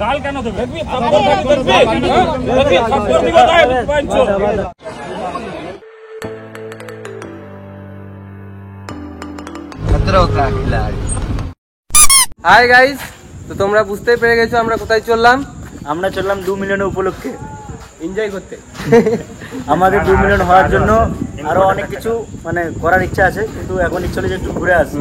গাল কেন দেবে? হাই গাইস, তো তোমরা বুঝতেই পেরে গেছো আমরা কোথায় চললাম। আমরা চললাম 2 মিলিয়নের উপলক্ষে এনজয় করতে। আমাদের 2 মিলিয়ন হওয়ার জন্য আরো অনেক কিছু মানে করার ইচ্ছা আছে, কিন্তু এখন ইচ্ছা হলে যে একটু ঘুরে আসি।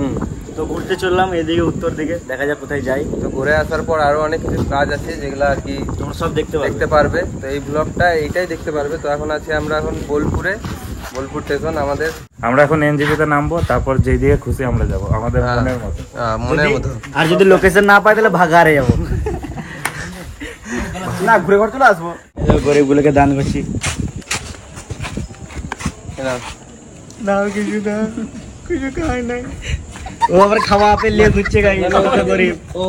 তো ঘুরতে চললাম এদিকে উত্তর দিকে, দেখা যাক কোথায় যাই। তো ঘুরে আসার পর আরো অনেক কিছু কাজ আছে যেগুলো আর কি তোমরা সব দেখতে পারবে। তো এই ব্লগটা এইটাই দেখতে পারবে। তো এখন আছি আমরা এখন বোলপুর স্টেশন আমাদের। আমরা এখন এনজিপিতে নামবো, তারপর যেই দিকে খুশি আমরা যাবো আমাদের মনের মতো। আর যদি লোকেশন না পাই তাহলে ভাগারে যাবো না, ঘুরে ঘর চলে আসবো। গরিবগুলোকে দান করছি। ও আবার খাওয়া আপেল নিয়ে ঘুরছে গাই। গরিব ও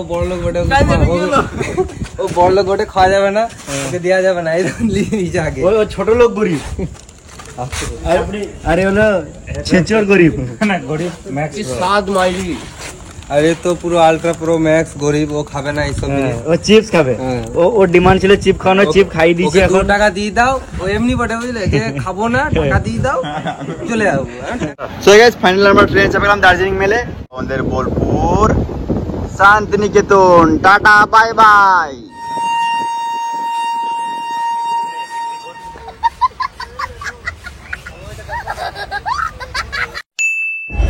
বড়লোক বটে খাওয়া যাবে না, ওকে দেওয়া যাবে না, এই নিচে আগে। ও ছোট লোক গরিব। আরে হলো ছেচর গরিব না, গরিব ম্যাক্স সাদ মাইরি। আরে তো পুরো আলট্রা প্রো ম্যাক্স গরিব, ও খাবে না এইসব। ও চিপস খাবে। ও ডিমান্ড ছিল চিপ খাওয়ানো, চিপ খাই দিয়েছি। এখন টাকা দিয়ে দাও, ও এমনি বটে বুঝলে যে খাবো না, টাকা দিয়ে দাও চলে যাবো। সো গাইস, ফাইনালি আমরা ট্রেন চেপে গেলাম দার্জিলিং মেলে। আমাদের Bolpur Shantiniketan, tata bye bye.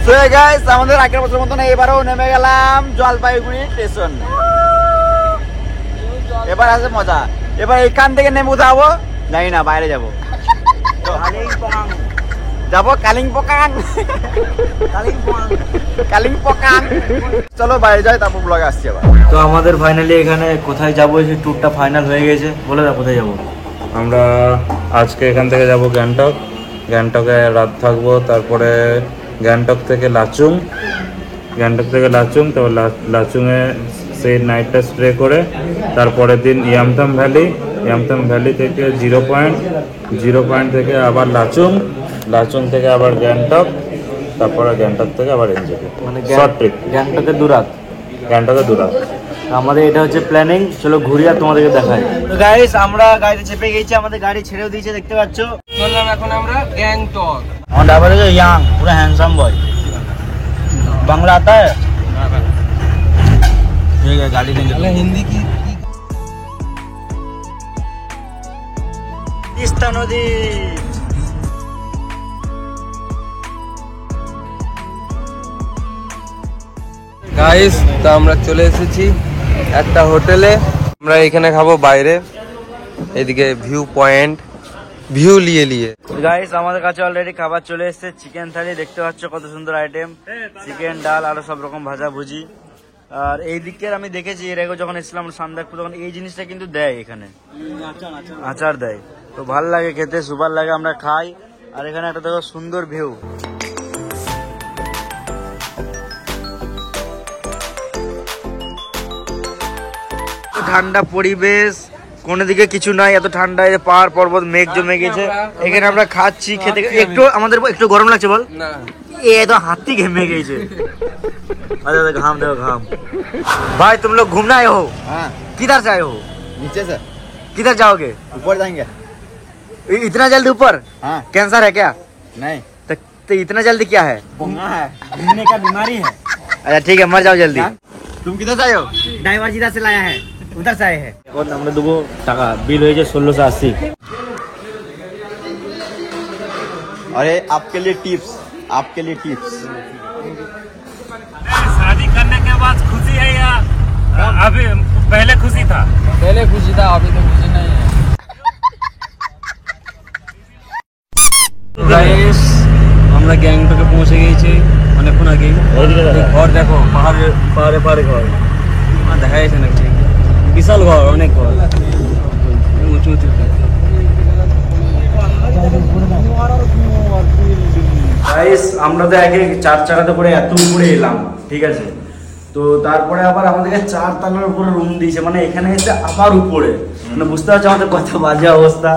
So guys, আমাদের আগের বছর মতন এবারও নেমে গেলাম জলপাইগুড়ি স্টেশন। এবার আছে মজা। এবার এখান থেকে নেমে উঠাবো, জানি না বাইরে যাবো। যাবো কালিম্পং। চলো বাইরে যাই, তারপর ব্লগে আসছি আবার। তো আমাদের ফাইনালি এখানে কোথায় যাবো, সেই ট্যুরটা ফাইনাল হয়ে গেছে। বলে দাও কোথায় যাবো। আমরা আজকে এখান থেকে যাব গ্যাংটকে রাত থাকবো, তারপরে গ্যাংটক থেকে লাচুং, তারপর লাচুংয়ে সেই নাইটটা স্টে করে তারপরের দিন ইয়ামথাম ভ্যালি থেকে জিরো পয়েন্ট থেকে আবার লাচুং থেকে আবার গ্যাংটক, তারপরে গ্যাংটক থেকে আবার এনজেপি। মানে শর্ট ট্রিপ। গ্যাংটকে দু রাত। আমাদের এটা হচ্ছে প্ল্যানিং। চলো ঘুরি আর তোমাদেরকে দেখাই। তো গাইস, আমরা গাড়িতে চেপে গেছি, আমাদের গাড়ি ছেড়েও দিয়েছে, দেখতে পাচ্ছ। চললাম এখন আমরা গ্যাংটক। আমার ড্রাইভার হচ্ছে ইয়াং, পুরো হ্যান্ডসাম বয়। বাংলা आता है? ठीक है, गाड़ी लेंगे। हिंदी की তিস্তা নদী। গাইস, তো আমরা চলে এসেছি একটা হোটেলে। আমরা এখানে খাবো বাইরে, এদিকে ভিউ নিয়ে। গাইস, আমাদের কাছে অলরেডি খাবার চলে এসেছে। চিকেন থালি দেখতে পাচ্ছ, কত সুন্দর আইটেম। চিকেন, ডাল, আরো সব রকম ভাজা ভুজি। আর এই দিকের আমি দেখেছি এর আগে যখন এসেছিলাম সান্দাকপুর, তখন এই জিনিসটা কিন্তু দেয় এখানে, আচার দেয়। তো ভাল লাগে খেতে, সুপার লাগে, আমরা খাই। আর এখানে একটা দেখো সুন্দর ভিউ। ঠান্ডা পরিবেশ, কোনো দিকে কিছু নাই, এত ঠান্ডা। পাহাড় পর্বত, মেঘ জমে গেছে। এখানে আমরা খাচ্ছি, খেতে একটু আমাদের একটু গরম লাগছে। বল না, এ তো হাতি ঘেমে গেছে। अरे घाम देखो घाम। भाई तुम लोग घूमना आए हो? हाँ। किधर से आए हो? नीचे से। किधर जाओगे? ऊपर जाएंगे। इतना जल्दी ऊपर? हाँ। कैंसर है क्या? नहीं। तो इतना जल्दी क्या है? है घूमने का बीमारी है। अच्छा ठीक है, मर जाओ जल्दी। तुम किधर से आए हो? ड्राइवर जिधर से लाया है उधर से आए हैं। और हमने देबो टाका बिल हो जाए 1680। अरे आपके लिए टिप्स। शादी करने के बाद खुशी है या अभी पहले खुशी था? पहले खुशी था, अभी तो खुशी नहीं है। गाइस, আমরা গ্যাংটকে পৌঁছে গেছি অনেকক্ষণ আগে। ঘর দেখো, পাহাড়ে ঘর দেখা যাচ্ছে না, বিশাল ঘর, অনেক ঘর, উঁচু। গাইস, আমরা তো আগে 4 চাকাতে করে এত উপরে এলাম, ঠিক আছে। তো তো তারপরে আবার আমাদেরকে 4 তলার উপরে রুম দিয়েছে, মানে এখানে এসে আবার উপরে, মানে বুঝতে পারছো আমাদের কত বাজে অবস্থা।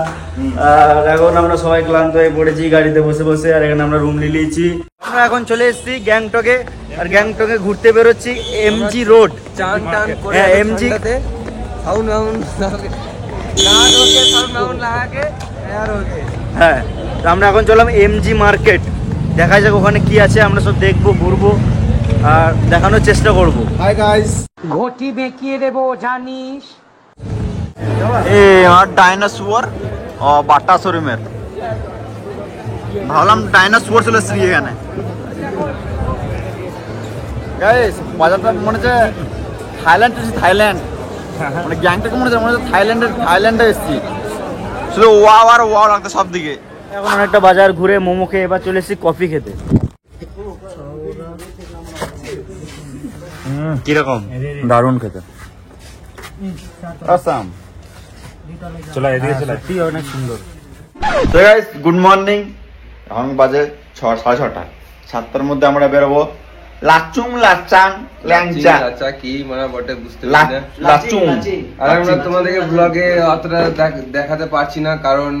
আর এখন আমরা সবাই ক্লান্ত হয়ে পড়েছি গাড়িতে বসে বসে, আর এখানে আমরা রুম নিয়ে নিয়েছি। আমরা এখন চলে এসেছি গ্যাংটকে, আর গ্যাংটকে ঘুরতে বেরোচ্ছি এমজি রোড। চান টান করে হ্যাঁ এমজি সাউন্ড লাগাকে আর ওকে। হ্যাঁ, তো আমরা এখন চললাম এমজি মার্কেট, দেখা যাক ওখানে কি আছে, আমরা সব দেখবো, ঘুরবো আর দেখানোর চেষ্টা করবো। হাই গাইস, ঘটি বেঁকিয়ে দেবো জানিস। আমার ডাইনোসর ও বাটা শোরুমের, ভাবলাম ডাইনোসর চলে এসেছি এখানে। গাইস বাজারটা মনে হচ্ছে থাইল্যান্ড এসেছি, থাইল্যান্ড মানে গ্যাংটকে মনে হচ্ছে থাইল্যান্ডে এসেছি, শুধু ওয়াও আর ওয়াও লাগতো সব দিকে। এখন অনেকটা বাজার ঘুরে মোমো খেয়ে এবার চলে এসেছি কফি খেতে। কিরকম? দারুণ খেতে, আসাম। চলো এদিকে চলো। সত্যি অনেক সুন্দর। তো গাইস গুড মর্নিং, এখন বাজে 6:30, 7টার মধ্যে আমরা বেরোবো লাচুং লাচাং ল্যাংচা আচ্ছা কি মানে বটে বুঝতে পারি না। লাচুং। আর আমরা তোমাদেরকে ব্লগে অতটা দেখাতে পারছি না, কারণ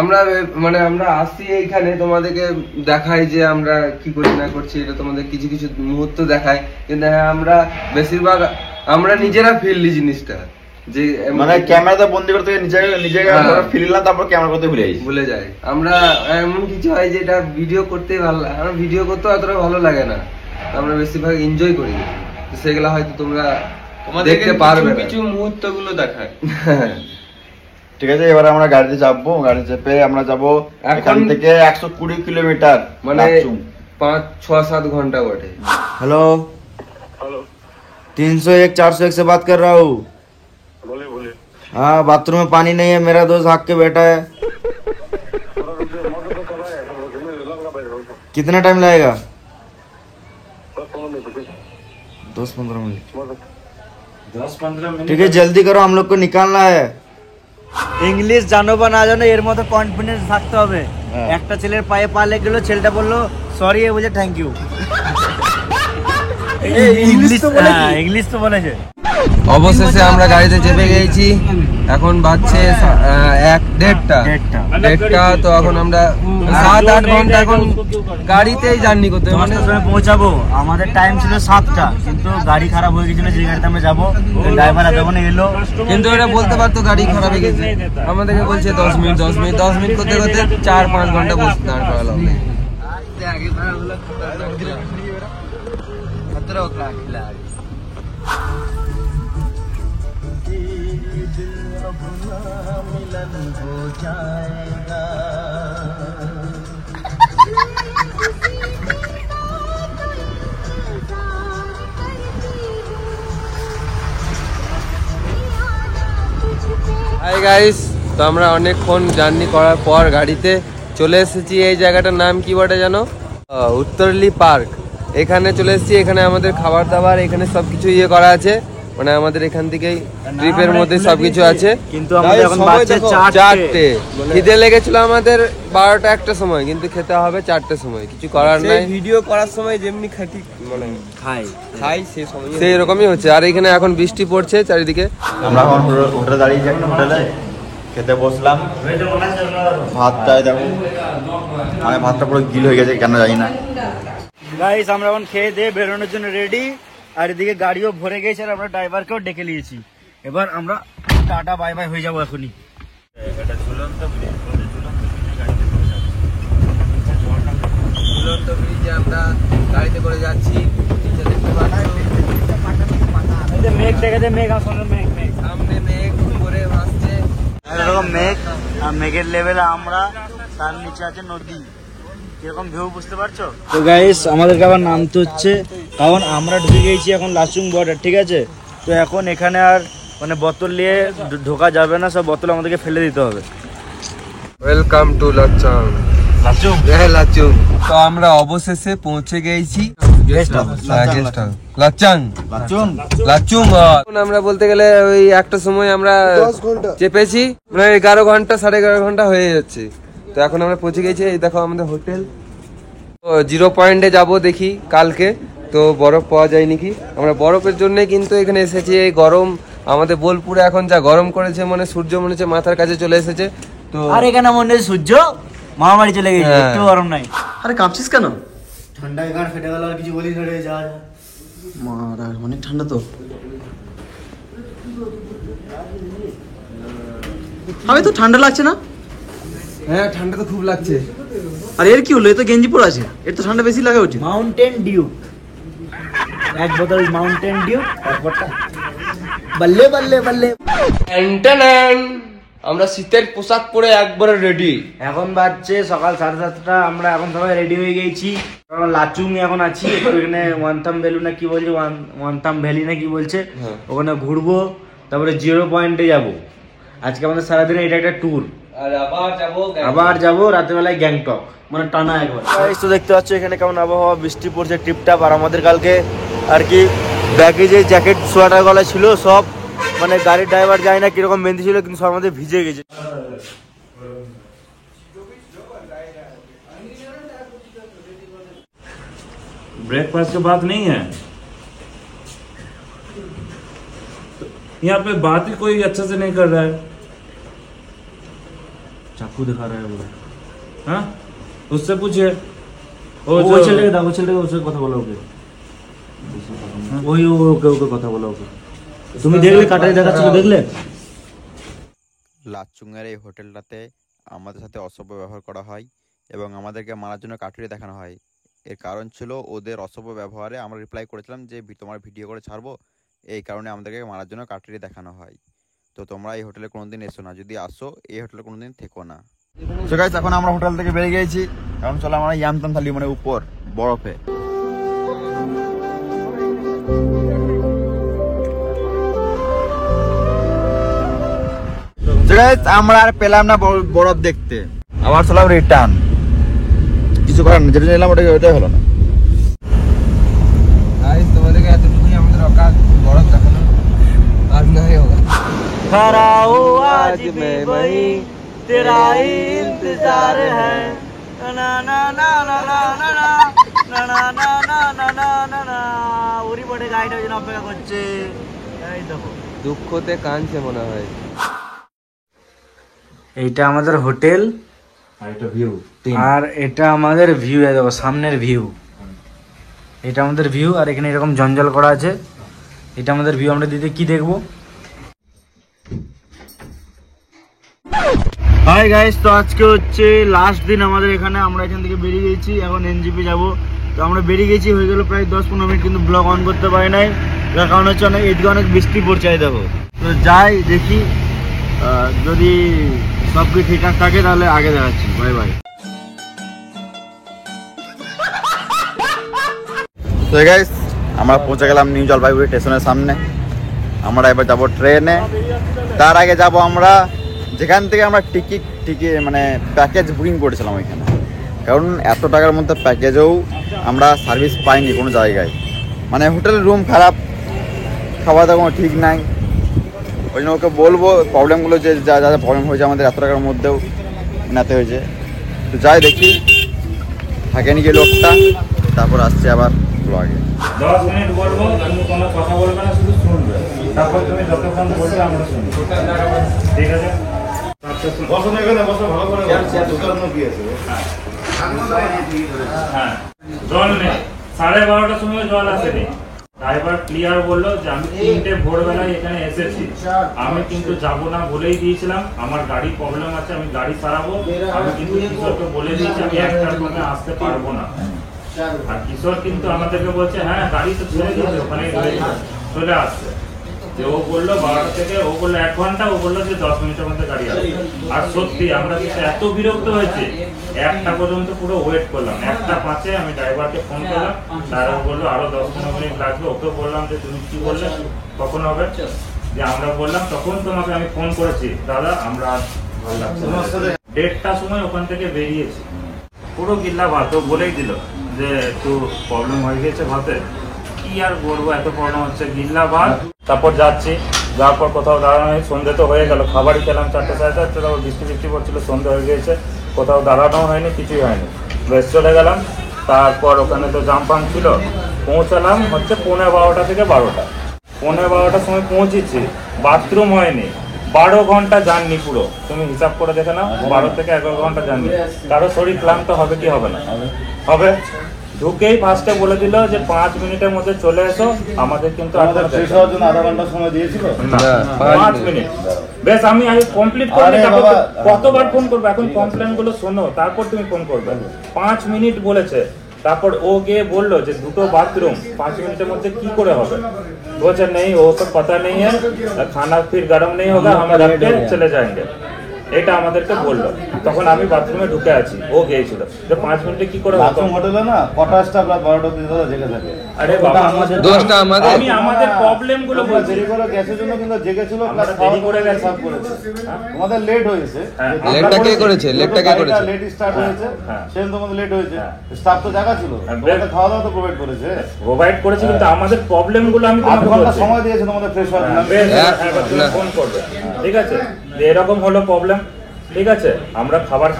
আমরা মানে আমরা আসি এইখানে তোমাদেরকে দেখাই যে আমরা কি করছি না করছি, এটা তোমাদের কিছু কিছু মুহূর্ত দেখাই, কিন্তু হ্যাঁ আমরা বেশিরভাগ আমরা নিজেরা ফিরলি জিনিসটা, যে মানে ক্যামেরাতে বন্দি করতে নিজে ফিল নিলাম, তারপর ক্যামেরা করতে ভুলে যাই। আমরা এমন কিছু হয় যেটা ভিডিও করতে ভালো লাগে, আমরা ভিডিও করতে অতটা ভালো লাগে না, আমরা বেশিরভাগ এনজয় করি, তো সেগুলা হয়তো তোমরা দেখতে পারবে, কিছু মুহূর্ত গুলো দেখায়। ঠিক আছে, এবার আমরা গাড়িতে চাপবো, গাড়ি চেপে আমরা যাবো এখান থেকে 120 কিলোমিটার, মানে 5-6-7 घंटा बटे। हेलो 301 401 से बात कर रहा हूँ। बोले हाँ, बाथरूम में पानी नहीं है, मेरा दोस्त भाग के बैठा है। कितना टाइम लगेगा? 10-15 मिनट। 10-15 मिनट। ठीक है, जल्दी करो, हम लोग को निकालना है। ইংলিশ জানো বা না জানো, এর মতো কনফিডেন্স থাকতে হবে। একটা ছেলের পায়ে পা লেগে গেল, ছেলেটা বললো সরি, এ বলে থ্যাংক ইউ। ইংলিশ তো বলেছে। অবশেষে আমরা গাড়িতে চেপে গেছি, এখন বাজছে 1:30। তো এখন আমরা 7-8 ঘন্টা এখন গাড়িতেই জার্নি করতে হবে, মানে পৌঁছাবো। আমাদের টাইম ছিল 7টা, কিন্তু গাড়ি খারাপ হয়ে গেছিল, যে গাড়িতে আমরা যাবো ড্রাইভার এতক্ষণ এলো, কিন্তু এটা বলতে পারতো গাড়ি খারাপ হয়ে গেছে, আমাদেরকে বলছে 10 মিনিট করতে করতে 4-5 ঘন্টা বসে দাঁড় করালো। হাই গাইস, তো আমরা অনেকক্ষণ জার্নি করার পর গাড়িতে চলে এসেছি। এই জায়গাটার নাম কি বটে জানো? উত্তরলি পার্ক। এখানে চলে এসেছি, এখানে আমাদের খাবার দাবার, এখানে সবকিছু ইয়ে করা আছে, মানে আমাদের এখান থেকেই ট্রিপের মধ্যে সবকিছু আছে। কিন্তু আমাদের এখন বাজে 4টে, খিদে লেগেছিল আমাদের 12টা-1টার সময়, কিন্তু খেতে হবে 4টের সময়, কিছু করার নাই। ভিডিও করার সময় যেমনি খাটি মানে খাই সেই সময় সেই রকমই হচ্ছে। আর এখানে এখন বৃষ্টি পড়ছে চারিদিকে। আমরা এখন হোটেলে দাঁড়িয়েছি, একটা হোটেলে খেতে বসলাম। ভাতটাই দেখো, মানে ভাতটা পুরো গিল হয়ে গেছে, কেন জানি না। গাইস আমরা এখন খেয়ে দিয়ে বেরোনোর জন্য রেডি, আর এদিকে গাড়িও ভরে গেছে, আর আমরা ড্রাইভারকেও ডেকে নিয়েছি। এবার আমরা টাটা বাই বাই হয়ে যাবো এখনই। ঝুলন্ত ব্রিজে আমরা গাড়িতে করে যাচ্ছি, মেঘ দেখে মেঘ, আসলে মেঘ সামনে মেঘ করে ভাসছে, এরকম মেঘ, আর মেঘের লেভেলে আমরা, তার নিচে আছে নদী। কিরকম ভিউ বুঝতে পারছো? তো গাইস আমাদেরকে আবার নামতে হচ্ছে, কারণ আমরা ঢুকে গেছি এখন লাচুং বর্ডার, ঠিক আছে? তো এখন এখানে আর মানে বোতল নিয়ে ঢোকা যাবে না, সব বোতল আমাদেরকে ফেলে দিতে হবে। Welcome to Lachung. লাচুং। তো আমরা অবশেষে পৌঁছে গেছি লাচুং। আমরা বলতে গেলে ওই একটা সময় আমরা চেপেছি, মানে 11 ঘন্টা 11.5 ঘন্টা হয়ে যাচ্ছে। তো এখন আমরা পৌঁছে গেছি, এই দেখো আমাদের হোটেল। 0 পয়েন্টে যাবো দেখি কালকে, তো বরফ পাওয়া যায় নাকি। আমরা বরফের জন্যই কিন্তু এখানে এসেছি। এই গরম আমাদের বোলপুরে এখন যা গরম করেছে, মানে সূর্য মনে হচ্ছে মাথার কাছে চলে এসেছে। তো আর এখানে মনে হয় সূর্য মামাবাড়ি চলে গেছে, হ্যাঁ। একটু গরম নাই। আরে কাঁপছিস কেন? ঠান্ডায় গান ফেটে গেল, আর কিছু বলিস না রে, যা যা। মারা অনেক ঠান্ডা তো। আমি তো ঠান্ডা লাগছে না। হ্যাঁ, ঠান্ডা তো খুব লাগছে। আর এর কি হলো? এ তো গেঞ্জি পরে আছে, এর তো ঠান্ডা বেশি লাগা উচিত। মাউন্টেন ডিউ, এক বোতল মাউন্টেন ডিউ, তারপরটা বল্লে বল্লে বল্লে। আমরা শীতের পোশাক পরে একবারে রেডি। এখন বাজছে সকাল 7:30। আমরা এখন সবাই রেডি হয়ে গেছি। কারণ লাচুং এখন আছি একটু, এখানে ওয়ানথাম ভ্যালু না কি বলছে, ওয়ানথাম ভ্যালি না কি বলছে, ওখানে ঘুরবো। তারপরে 0 পয়েন্টে যাব। আজকে আমাদের সারাদিনে এটা একটা ট্যুর। আর আবার যাবো রাতেরবেলায় গ্যাংটক, মানে টানা একবার। তো দেখতে পাচ্ছ এখানে কেমন আবহাওয়া, বৃষ্টি পড়ছে টিপটাপ। আর আমাদের কালকে আর কি ব্যাগে যে জ্যাকেট সোয়েটার গলা ছিল সব, মানে গাড়ির ড্রাইভার যায় না কিরকম বেঁধে ছিল, কিন্তু সব আমাদের ভিজে গেছে। ब्रेकफास्ट की बात नहीं है यहाँ पे, बात ही कोई अच्छे से नहीं कर रहा है। চাকু দেখা रहा है वो। हाँ, उससे पूछिए। वो ছেলেকে দাও, ও ছেলেকে ওর সাথে কথা বলো ওকে। ওই ওকে ওকে কথা বলো ওকে। তুমি দেখলে কাটারি দেখাচ্ছ, দেখলে? লাচুংয়ের এই হোটেলটাতে আমাদের সাথে অসভ্য ব্যবহার করা হয় এবং আমাদেরকে মারার জন্য কাঠুরি দেখানো হয়। এর কারণ ছিল ওদের অসভ্য ব্যবহারে আমরা রিপ্লাই করেছিলাম যে তোমার ভিডিও করে ছাড়বো, এই কারণে আমাদেরকে মারার জন্য কাঠুরি দেখানো হয়। তো তোমরা এই হোটেলে কোনোদিন এসো না, যদি আসো এই হোটেলে কোনোদিন থেকো না। তো গাইস এখন আমরা হোটেল থেকে বেরিয়ে গেছি, এখন চলো আমরা ইয়ামতাম থালি, মানে উপর বরফে। আমরা আর পেলাম না বরফ দেখতে, আবার চলাম রিটার্ন। কিছু করার না, যেটা নিলাম ওটাই হলো না। गाइस তোমাদেরকে এতটুকুই আমাদের অকাত, বরফ দেখানো আর নাই হোগা। खड़ा हो आज मैं वही तेरा ही इंतजार है, ना ना ना ना ना ना ना না না না না না না না না। ওরই বড়ে গাড়িটার জন্য অপেক্ষা করছে। এই দেখো দুঃখতে কাঁদছে মনে হয়। এইটা আমাদের হোটেল আর এটা ভিউ। আর এটা আমাদের ভিউ, দেখো সামনের ভিউ। এটা আমাদের ভিউ, আর এখানে এরকম জঞ্জাল করা আছে। এটা আমাদের ভিউ। আমরা দিতে কি দেখবো? হাই গাইস, তো আজকে হচ্ছে লাস্ট দিন আমাদের এখানে। আমরা এখান থেকে বেরিয়ে গেছি, এখন এনজিপি যাব। তো আমরা বেরিয়ে গেছি, হয়ে গেল প্রায় 10-15 মিনিট, কিন্তু ব্লগ অন করতে পারি নাই। যার কারণ হচ্ছে এদিকে অনেক বৃষ্টি পড়ছে, দেখো। তো যাই দেখি, যদি সব কিছু ঠিকঠাক থাকে তাহলে আগে দেখাচ্ছি। Bye bye. তো গাইস আমরা পৌঁছে গেলাম নিউ জলপাইগুড়ি স্টেশনের সামনে। আমরা এবার যাব ট্রেনে। তার আগে যাব আমরা যেখান থেকে আমরা টিকিট মানে প্যাকেজ বুকিং করেছিলাম ওইখানে, কারণ এত টাকার মধ্যে প্যাকেজেও আমরা সার্ভিস পাইনি কোনো জায়গায়। মানে হোটেলের রুম খারাপ, খাওয়া দাওয়া কোনো ঠিক নাই। ওই জন্য ওকে বলবো প্রবলেমগুলো, যে যা যা প্রবলেম হয়েছে আমাদের এত টাকার মধ্যেও নাতে হয়েছে। তো যাই দেখি থাকেনি যে লোকটা, তারপর আসছে আবার ব্লগে। 10 মিনিট বলবো, তুমি কোনো কথা বলবে না, শুধু শুনবে। তারপর তুমি যতক্ষণ বলবে আমরা শুনবো, ঠিক আছে? বসো না এখানে, বসো ভালো করে। হ্যাঁ, জল নেই। 12:30টার সময় জল আসেনি। ড্রাইভার ক্লিয়ার বললো যে আমি 3টে ভোরবেলায় এখানে এসেছি, আমি কিন্তু যাবো না বলেই দিয়েছিলাম। আমার গাড়ি প্রবলেম আছে, আমি গাড়ি সারাবো। আমি কিন্তু কিশোরকে বলে দিয়েছি আমি 1টার মধ্যে আসতে পারবো না। আর কিশোর কিন্তু আমাদেরকে বলছে হ্যাঁ গাড়ি তো ছেড়ে দিয়েছে, ওখানে চলে আসছে। যে ও বললো 12টা থেকে, ও বললো 1 ঘন্টা, ও বললো যে 10 মিনিটের মধ্যে গাড়ি আসবে। আর সত্যি আমরা কিন্তু এত বিরক্ত হয়েছে, 1টা পর্যন্ত পুরো ওয়েট করলাম। 1:05 আমি ড্রাইভারকে ফোন করলাম, ড্রাইভার বললো আরো 10-15 মিনিট লাগবে। ওকে বললাম যে তুমি কি বললে, কখন হবে? যে আমরা বললাম তখন তোমাকে আমি ফোন করেছি, দাদা আমরা ভালো লাগছে না। 1:30টার সময় ওখান থেকে বেরিয়েছি, পুরো গিল্লা ভাত। ও বলেই দিল যে একটু প্রবলেম হয়ে গেছে ভাতে। কি আর বলবো, এত প্রবলেম হচ্ছে, গিল্লা ভাত। তারপর যাচ্ছি, যাওয়ার পর কোথাও দাঁড়ানো হয়, সন্ধ্যে তো হয়ে গেল। খাবারই খেলাম 4:30, তারপর বৃষ্টি পড়ছিল, সন্ধ্যে হয়ে গিয়েছে। কোথাও দাঁড়ানো হয়নি, কিছুই হয়নি। বেশ চলে গেলাম। তারপর ওখানে তো জাম ফাম ছিল, পৌঁছালাম হচ্ছে 11:15 থেকে 12টা। 11:15টার সময় পৌঁছেছি, বাথরুম হয়নি, 12 ঘন্টা জার্নি পুরো। তুমি হিসাব করে দেখে নাও, 12 থেকে 11 ঘন্টা জার্নি। কারো শরীর ক্লান্ত হবে কি হবে না? হবে। ঢুকেই ফার্স্টে বলে দিল যে 5 মিনিটের মধ্যে চলে এসো। আমাদের কিন্তু শেষ হওয়ার জন্য আধা ঘন্টা সময় দিয়েছিল। না, 5 মিনিট। বেশ, আমি আগে কমপ্লিট করে কতবার ফোন করবো? এখন কমপ্লেন গুলো শোনো, তারপর তুমি ফোন করবে। 5 মিনিট বলেছে। তারপর ও গিয়ে বললো যে 2টো বাথরুম 5 মিনিটের মধ্যে কি করে হবে? বলছে নেই, ও সব পাতা নেই है, खाना फिर गरम नहीं होगा, हम रख के चले जाएंगे। এটা আমাদেরকে বললো। তখন আমি বাথরুমে ঢুকে আছি, ও গিয়েছিল যে 5 মিনিটে কি করে হতো? হোটেলে না কটা স্টাফ রাত 12টা অবধি জেগে থাকে। আরে বাবা, দোষটা আমাদের। আমি আমাদের প্রবলেম গুলো বলছি। দেরি করে গ্যাসের জন্য কিন্তু জেগেছিল, আমরা প্লাস দেরি করে গেছি। সব করেছে। তোমাদের লেট হয়েছে। লেটটা কে করেছে? লেটটা কে করেছে? লেট স্টার্ট হয়েছে, হ্যাঁ। সেদিন তোমাদের লেট হয়েছে। হ্যাঁ। স্টাফ তো জায়গা ছিল, হ্যাঁ, তোমাদের খাওয়া দাওয়া তো প্রোভাইড করেছে। প্রোভাইড করেছি, কিন্তু আমাদের প্রবলেম গুলো আমি আধ তোমাকে ঘন্টা বলছি। সময় দিয়েছে তোমাদের ফ্রেশ হওয়ার জন্য। বেশ, এবার তুমি ফোন করবে, ঠিক আছে? যে এরকম হলো প্রবলেম, ঠিক আছে? আমরা খাবার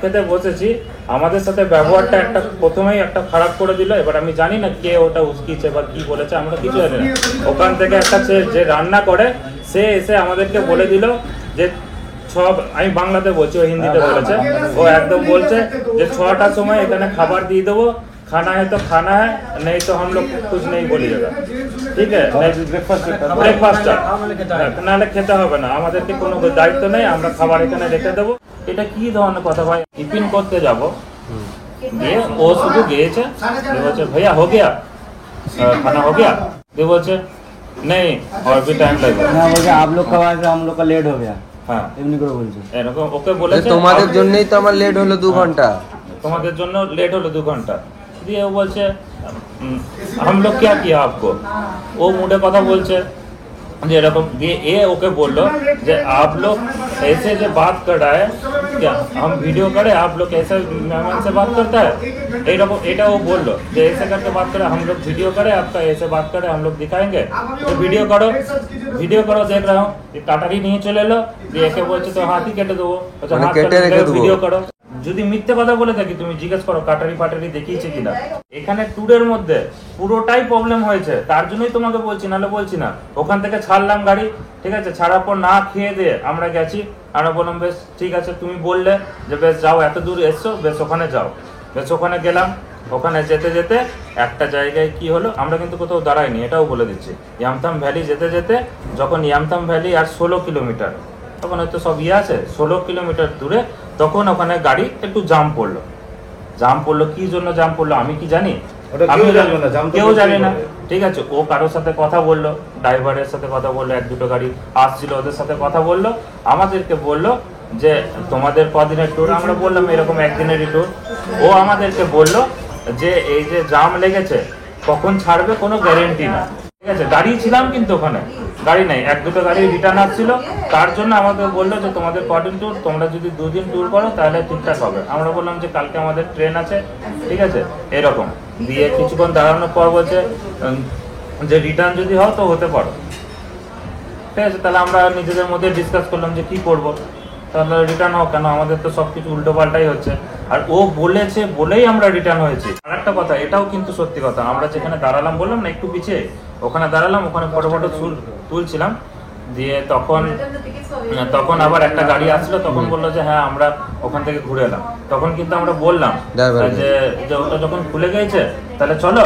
খেতে বসেছি, আমাদের সাথে ব্যবহারটা একটা প্রথমেই একটা খারাপ করে দিল। এবার আমি জানি না কে ওটা উস্কিছে বা কি বলেছে, আমরা কিছু জানি না। ওখান থেকে একটা যে রান্না করে সে এসে আমাদেরকে বলে দিল যে আমি বাংলাতে বলছি, ও হিন্দিতে বলেছে। ও একদম বলছে যে 6টার সময় এখানে খাবার দিয়ে দেবো, खाना है तो खाना है, नहीं तो हम लोग कुछ नहीं बोलिएगा, ঠিক আছে? ব্রেকফাস্ট নাহলে খেতে হবে না, আমাদেরকে কোনো দায়িত্ব নেই, আমরা খাবার এখানে রেখে দেবো। এটা কি ধরনের কথা ভাই? টিফিন করতে যাব, দিয়ে ও শুধু গিয়েছে, দিয়ে বলছে भैया हो गया, खाना हो गया, দিয়ে বলছে नहीं और भी टाइम लगेगा। না বলছে आप लोग कब आए थे, हम लोग का लेट हो गया, হ্যাঁ, এমনি করে বলছে। এরকম ওকে বলেছে তোমাদের জন্যই তো আমার লেট হলো 2 ঘন্টা। তোমাদের জন্য লেট হলো 2 ঘন্টা। দিয়ে ও বলছে हम लोग क्या किया आपको, ও মুডে কথা বলছে যে এরকম। দিয়ে এ ওকে বললো যে आप लोग ऐसे जो बात कर रहा है, क्या हम वीडियो करे, आप लोग ऐसे मेहमान से बात करता है, এরকম এটা ও বললো যে ऐसे करके बात करे, हम लोग वीडियो करे, आपका ऐसे बात करे, हम लोग दिखाएंगे, तो वीडियो करो देख रहा हूँ। কাটারি নিয়ে চলে এলো, দিয়ে একে বলছে তো হাতই কেটে দেবো, মানে কেটে রেখে দেবো। ভিডিও করো। যদি মিথ্যে কথা বলে থাকি তুমি জিজ্ঞেস করো কাটারি ফাটারি দেখিয়েছে কিনা। এখানে ট্যুরের মধ্যে পুরোটাই প্রবলেম হয়েছে, তার জন্যই তোমাকে বলছি, নাহলে বলছি না। ওখান থেকে ছাড়লাম গাড়ি, ঠিক আছে? ছাড়ার পর না খেয়ে দিয়ে আমরা গেছি। আমরা বললাম বেশ ঠিক আছে, তুমি বললে যে বেশ যাও, এত দূর এসছো, বেশ ওখানে যাও। বেশ ওখানে গেলাম। ওখানে যেতে যেতে একটা জায়গায় কি হলো, আমরা কিন্তু কোথাও দাঁড়াইনি, এটাও বলে দিচ্ছি। ইয়ামথাম ভ্যালি যেতে যেতে যখন ইয়ামথাম ভ্যালি আর 16 কিলোমিটার, তখন হয়তো সব আছে 16 কিলোমিটার দূরে, তখন ওখানে গাড়ি একটু জাম পড়লো। কি জন্য জাম পড়লো আমি কি জানি? কেউ জানি না, ঠিক আছে? ও কারোর সাথে কথা বললো, ড্রাইভারের সাথে কথা বললো, 1-2টো গাড়ি আসছিল, ওদের সাথে কথা বললো, আমাদেরকে বললো যে তোমাদের কদিনের ট্যুর? আমরা বললাম এরকম একদিনেরই ট্যুর। ও আমাদেরকে বললো যে এই যে জাম লেগেছে, কখন ছাড়বে কোনো গ্যারেন্টি না, ঠিক আছে? দাঁড়িয়ে ছিলাম কিন্তু ওখানে গাড়ি নেই, 1-2টো গাড়ি রিটার্ন আসছিল, তার জন্য আমাদের বললো যে তোমাদের কদিন ট্যুর, তোমরা যদি 2 দিন ট্যুর করো তাহলে ঠিকঠাক হবে। আমরা বললাম যে কালকে আমাদের ট্রেন আছে, ঠিক আছে? এরকম দিয়ে কিছুক্ষণ দাঁড়ানোর পর বলছে যে রিটার্ন যদি হও তো হতে পারো, ঠিক আছে? তাহলে আমরা নিজেদের মধ্যে ডিসকাস করলাম যে কি করব, তাহলে রিটার্ন হোক কেন, আমাদের তো সব কিছু উল্টো পাল্টাই হচ্ছে। আর ও বলেছে বলেই আমরা রিটার্ন হয়েছি। আর একটা কথা, এটাও কিন্তু সত্যি কথা, আমরা যেখানে দাঁড়ালাম বললাম না একটু পিছিয়ে, ওখানে দাঁড়ালাম, ওখানে ফটো তুলছিলাম। দিয়ে তখন আবার একটা গাড়ি আসলো, তখন বললো যে হ্যাঁ আমরা ওখান থেকে ঘুরে এলাম। তখন কিন্তু আমরা বললাম যে ওটা যখন খুলে গেছে তাহলে চলো,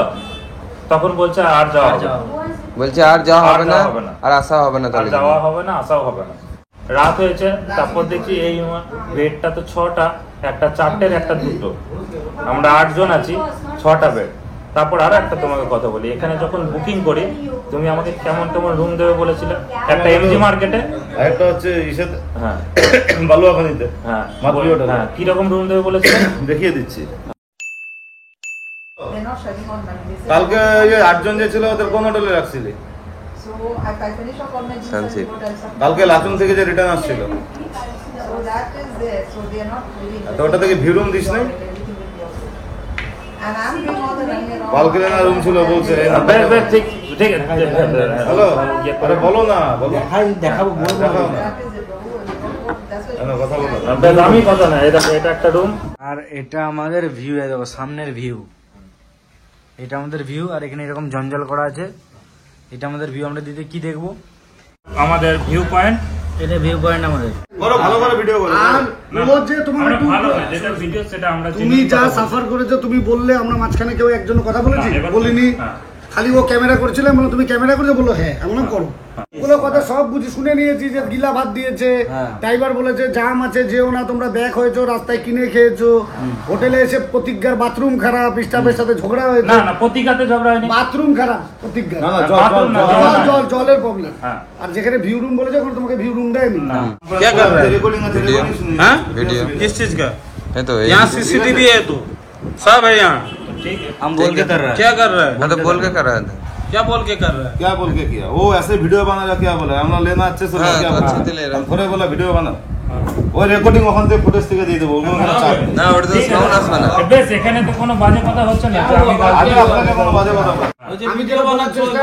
তখন বলছে আর যাওয়া হবে না, বলছে আর যাওয়া হবে না, আর আসা হবে না, তাহলে যাওয়া হবে না, আসাও হবে না। রাত হয়েছে, তারপর দেখছি এই বেডটা তো 6টা, একটা 4টের একটা 2টো, আমরা 8 জন আছি, 6টা বেড। তারপর আরো একটা তোমাকে কথা বলি, এখানে যখন বুকিং করি তুমি আমাকে কেমন কেমন রুম দেবে বলেছিলে? একটা এমজি মার্কেটে, একটা হচ্ছে ইসেতে, হ্যাঁ বালুয়াখালীতে, হ্যাঁ মাতৃ হোটেল। হ্যাঁ, কি রকম রুম দেবে বলেছিলে? দেখিয়ে দিচ্ছি। কালকে ওই 8 জন যে ছিল ওদের কোন হোটেলে রাখছিলি? কালকে লাচুং থেকে যে রিটার্ন আসছিল, তো ওটা থেকে ভিউ রুম দিস নাই? বালকনি না রুম ছিল বলছে। ঠিক ঠিক আছে, হ্যালো, আরে বলো না, বলো। দেখাবো, দেখাও না। কথা বলো বেশ, আমি কথা না, এটা একটা রুম। আর এটা আমাদের ভিউ, দেখো সামনের ভিউ, এটা আমাদের ভিউ। আর এখানে এরকম জঞ্জাল করা আছে, এটা আমাদের ভিউ। আমরা দিতে কি দেখবো? আমাদের ভিউ পয়েন্ট, এটা ভিউ পয়েন্ট আমাদের। করো, ভালো করে ভিডিও করো। আর ও যে তোমার আমরা একটু ভালো না, যেটা ভিডিও সেটা আমরা তুমি চিনি। যা সাফার করেছো, তুমি বললে আমরা মাঝখানে কেউ একজন কথা বলেছি? হ্যাঁ, এবার- বলিনি। হ্যাঁ। খালি ও ক্যামেরা করেছিল, বলো তুমি ক্যামেরা করেছো, বলো হ্যাঁ, আমরা করো। ওগুলো কথা সব বুঝি শুনে নিয়েছি, যে গিলা ভাত দিয়েছে, ড্রাইভার বলেছে জাম আছে যেও না, তোমরা ব্যাক হয়েছো, রাস্তায় কিনে খেয়েছো, হোটেলে এসে প্রতিজ্ঞার বাথরুম খারাপ, স্টাফের সাথে ঝগড়া হয়েছে। না না, প্রতিঘাতে ঝগড়া হয়নি। বাথরুম খারাপ, প্রতিজ্ঞা না, না, জল, বাথরুম না, জল, জল না। জলের প্রবলেম। হ্যাঁ। আর যেখানে ভিউ রুম বলেছে, ওখানে তোমাকে ভিউ রুম দেয়নি। क्या कर रहा है? रिकॉर्डिंग है, रिकॉर्डिंग सुनिए। हाँ? वीडियो किस चीज का? है तो यहाँ सीसीटीवी है तो सब है यहाँ। ठीक है। हम बोल के कर रहा है। क्या कर रहा है? मैं तो बोल के कर रहा था। क्या बोल के कर रहा है? क्या बोल के किया? वो ऐसे वीडियो बना रहा, क्या बोला? हमने लेना अच्छे से, हाँ, क्या तो बोला? अच्छे से ले रहा। हम थोड़े बोला वीडियो बना। वो रिकॉर्डिंग ওখান থেকে ফুটেজ থেকে দিয়ে দেবো, ওগুলো কোনো চাপ নেই। ना और तो साउंड आसमाना। বেশ, এখানে তো কোনো বাজে কথা হচ্ছে না, তো আমি কাল আমি আপনাকে কোনো বাজে কথা বলবো না। আমি যেটা বলার চেষ্টা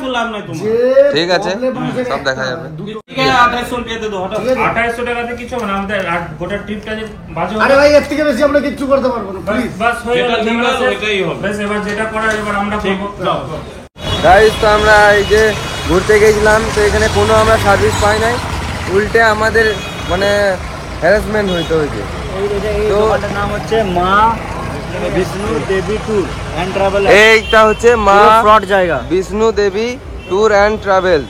করলাম, যে ঠিক আছে, problem মানুষের সব দেখা যাবে। দুটো- 2800 টাকাতে কিছু হবে না, আমাদের গোটা ট্রিপটা যে বাজে আরে হবে। ভাই, এর থেকে বেশি আমরা কিচ্ছু করতে পারবো না, প্লিজ। বাস হয়ে গেল, ঝামেলা শেষ। বেশ, এবার যেটা করার এবার আমরা করবো। গাইস, তো আমরা এই যে ঘুরতে গেছিলাম, তো এখানে কোনো আমরা সার্ভিস পাই নাই, উল্টে আমাদের মানে হ্যারাসমেন্ট হইতে হয়েছে। এই দোকানটার নাম হচ্ছে মা বিষ্ণু দেবী ট্যুর অ্যান্ড ট্রাভেল। এইটা হচ্ছে মা ফ্রড জায়গা। বিষ্ণু দেবী ট্যুর অ্যান্ড ট্রাভেলস।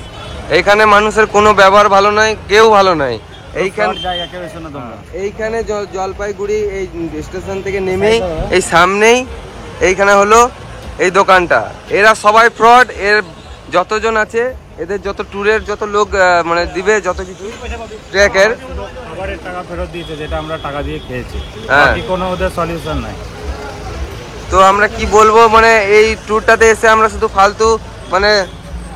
এইখানে মানুষের কোনো ব্যবহার ভালো নাই, কেউ ভালো নাই। এইখানে জায়গা কেউ এসো না তোমরা। এইখানে জলপাইগুড়ি এই স্টেশন থেকে নেমেই এই সামনেই এইখানে হলো এই দোকানটা। এরা সবাই ফ্রড। এর যতজন আছে, এদের যত ট্যুরের যত লোক মানে দিবে যত কিছু ট্র্যাকের, খাবারের টাকা ফেরত দিয়েছে, যেটা আমরা টাকা দিয়ে খেয়েছি। হ্যাঁ। বাকি কোনো ওদের সলিউশন নাই। তো আমরা কি বলবো, মানে এই ট্যুরটাতে এসে আমরা শুধু ফালতু মানে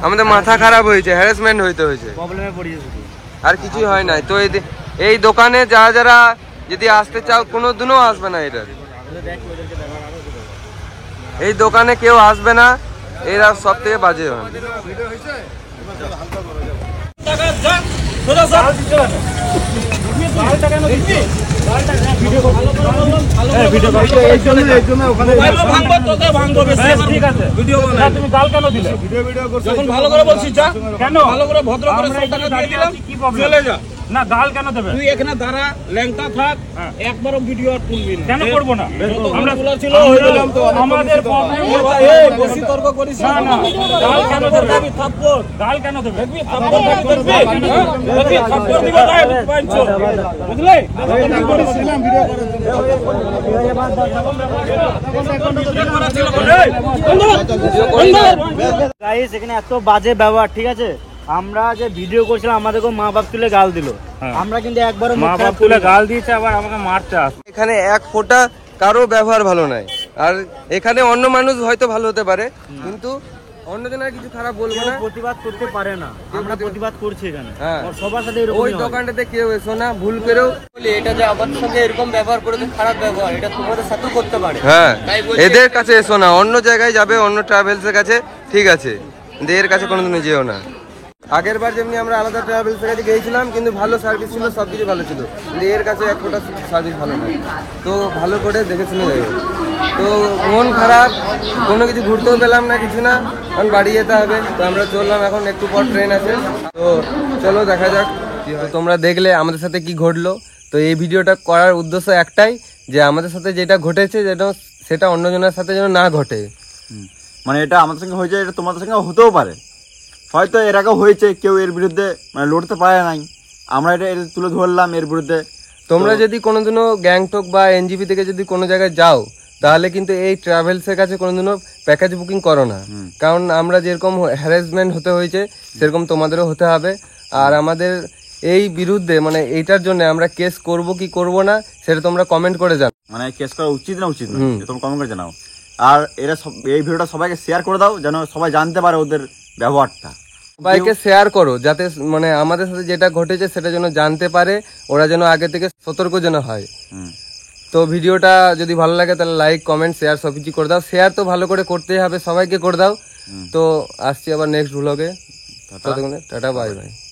আমাদের মাথা খারাপ হয়েছে, হ্যারাসমেন্ট হইতে হয়েছে, প্রবলেমে পড়িয়ে শুধু। আর কিছুই হয় নাই। তো এই দোকানে যারা যারা যদি আসতে চাও, কোনো দিনও আসবে না। এটা এই দোকানে কেউ আসবে না, এরা সব থেকে বাজে হয়। ঠিক আছে, ভিডিও বানাই। তুমি গাল কেন দিলে? যখন ভালো করে বলছিস, যা কেন ভালো করে ভদ্র করে সব টাকা দিয়ে দিলাম, কি প্রবলেম? চলে যা না, গাল কেন দেবে? তুই এখানে দাঁড়া, ল্যাংটা থাক, একবারও ভিডিও আর তুলবি না। কেন করব না? আমরা ছিল হয়ে গেলাম তো আমাদের প্রবলেম হচ্ছে। এই বেশি তর্ক করিস না। না, গাল কেন দেবে? থাপ্পড় গাল কেন দেবে? থাপ্পড় দেখবি, দেখবি থাপ্পড় দিব না, পাঁচশো বুঝলে? করেছিলাম ভিডিও করে গাইস, এখানে এত বাজে ব্যবহার, ঠিক আছে? আমরা যে ভিডিও করছিলাম, আমাদেরকে মা বাপ তুলে গাল দিল। আমরা কিন্তু একবারও মা বাপ তুলে গাল দিয়েছে, আবার আমাকে মারতে আসে। এখানে এক ফোঁটা কারো ব্যবহার ভালো নাই। আর এখানে অন্য মানুষ হয়তো ভালো হতে পারে, কিন্তু অন্যজনের কিছু খারাপ বলবো না। প্রতিবাদ করতে পারে না, আমরা প্রতিবাদ করছি এখানে। হ্যাঁ। আর সবার সাথে এরকম ওই দোকানটাতে কেউ এসো না, ভুল করেও। এটা যে আমাদের সঙ্গে এরকম ব্যবহার করে, খারাপ ব্যবহার, এটা তোমাদের সাথেও করতে পারে। হ্যাঁ, এদের কাছে এসো না, অন্য জায়গায় যাবে, অন্য ট্রাভেলসের কাছে, ঠিক আছে, কিন্তু এর কাছে কোনোদিনও যেও না। আগের বার যেমনি আমরা আলাদা ট্রাভেলসের কাছে গিয়েছিলাম, কিন্তু ভালো সার্ভিস ছিল, সব কিছু ভালো ছিল, কিন্তু এর কাছে এক ফোঁটা সার্ভিস ভালো নয়। তো ভালো করে দেখে শুনে যাবে। তো মন খারাপ, কোনো কিছু ঘুরতেও পেলাম না, কিছু না, এখন বাড়ি যেতে হবে। তো আমরা চললাম, এখন একটু পর ট্রেন আছে, তো চলো দেখা যাক। তো তোমরা দেখলে আমাদের সাথে কি ঘটলো। তো এই ভিডিওটা করার উদ্দেশ্য একটাই, যে আমাদের সাথে যেটা ঘটেছে, যেন সেটা অন্যজনের সাথে যেন না ঘটে। মানে এটা আমাদের সঙ্গে হয়েছে, এটা তোমাদের সঙ্গে হতেও পারে, হয়তো এর আগেও হয়েছে, কেউ এর বিরুদ্ধে মানে লড়তে পারে নাই, আমরা এটা তুলে ধরলাম এর বিরুদ্ধে। তোমরা যদি কোনোদিনও গ্যাংটক বা এনজিপি থেকে যদি কোনো জায়গায় যাও, তাহলে কিন্তু এই ট্রাভেলসের কাছে কোনোদিনও প্যাকেজ বুকিং করো না, কারণ আমরা যেরকম হ্যারাসমেন্ট হতে হয়েছে, সেরকম তোমাদেরও হতে হবে। আর আমাদের এই বিরুদ্ধে মানে এইটার জন্য আমরা কেস করব কি করব না, সেটা তোমরা কমেন্ট করে জানাও। মানে কেস করা উচিত না উচিত না, তোমরা কমেন্ট করে জানাও। আর এরা এই ভিডিওটা সবাইকে শেয়ার করে দাও, যেন সবাই জানতে পারে ওদের ব্যবহারটা। সবাইকে শেয়ার করো, যাতে মানে আমাদের সাথে যেটা ঘটেছে সেটা যেন জানতে পারে, ওরা যেন আগে থেকে সতর্ক যেন হয়। তো ভিডিওটা যদি ভালো লাগে, তাহলে লাইক, কমেন্ট, শেয়ার সব কিছু করে দাও। শেয়ার তো ভালো করে করতেই হবে, সবাইকে করে দাও। তো আসছি আবার নেক্সট ব্লগে। ততক্ষণে টাটা, বাই বাই।